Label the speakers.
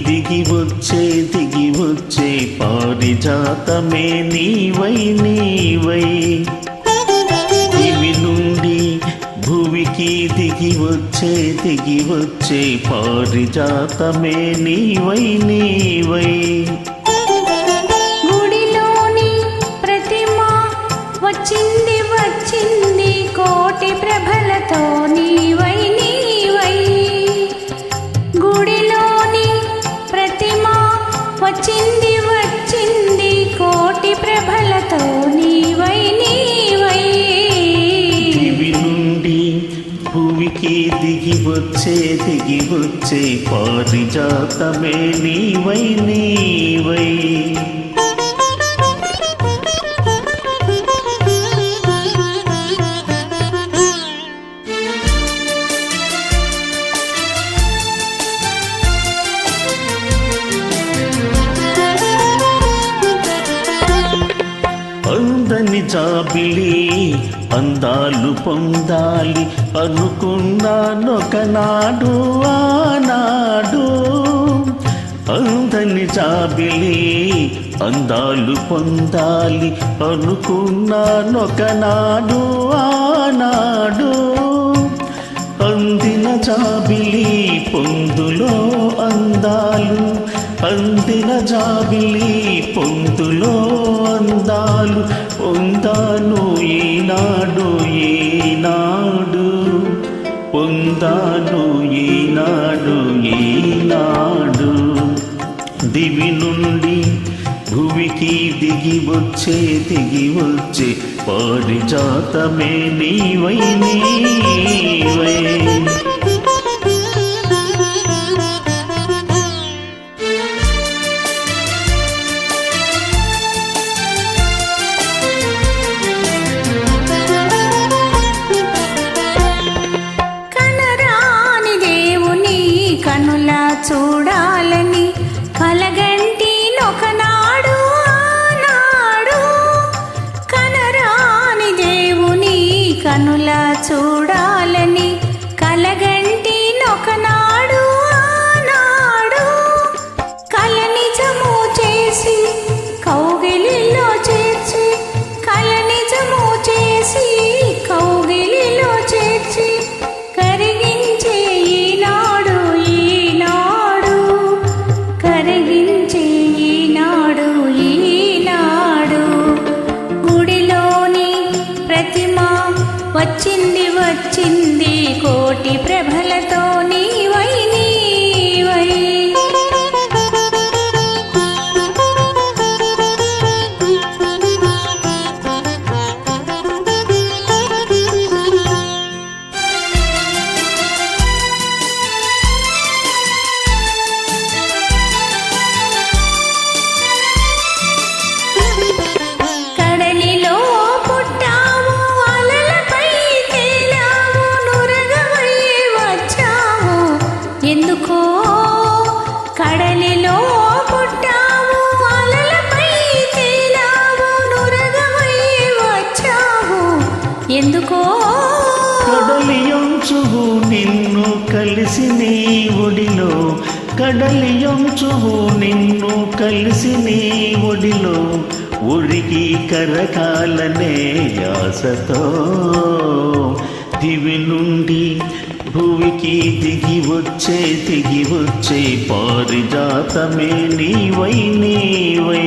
Speaker 1: దిగి వచ్చే పారిజాతమే నీవై నీవై దివి నుండి భువికి దిగి వచ్చే పారిజాతమే నీవై నీవై
Speaker 2: గుడిలోని ప్రతిమ వచ్చింది వచ్చింది కోటి ప్రభలతో నీవై నీవై గుడిలోని ప్రతిమ వచ్చింది వచ్చింది కోటి ప్రభలతో నీవై నీవై
Speaker 1: దివి నుండి భూమికి దిగి వచ్చే పారిజాతమే నీవై నీవై అందని జాబిలి అందాలు పొందాలి అనుకున్నానొకనాడు ఆనాడు అందని జాబిలి అందాలు పొందాలి అనుకున్నానొకనాడు ఆనాడు అందిన జాబిలి పొందులో అందాలు అందిన జాబిలి పొందులో అందాలు పొందాను ఈనాడు పొందాను ఈనాడు దివి నుండి భువికి దిగి వచ్చే పారిజాతమే నీవై నీవై
Speaker 2: కనులా చూడాలని కలగంటి నొకనాడు ఆనాడు కనరాని దేవుని కనులా చూడాలని కలగంటి నొకనాడు ఆనాడు కల నిజము చేసి కౌగిలిలో చేర్చి కల నిజము చేసి కౌగిలిలో చేర్చి కరిగించే వచ్చింది కోటి ప్రభలతో నీవై నీవై ఎందుకో కడలిలో పుట్టావు అలలపై తేలావు నురగమై వచ్చావు ఎందుకో
Speaker 1: కడలి అంచువు నిన్ను కలిసి నీ ఒడిలో కడలి అంచువు నిన్ను కలిసి నీ ఒడిలో ఉరికి కరకాలనే యాసతో దివి నుండి భూమికి దిగి వచ్చే పారిజాతమే నీవై నీవై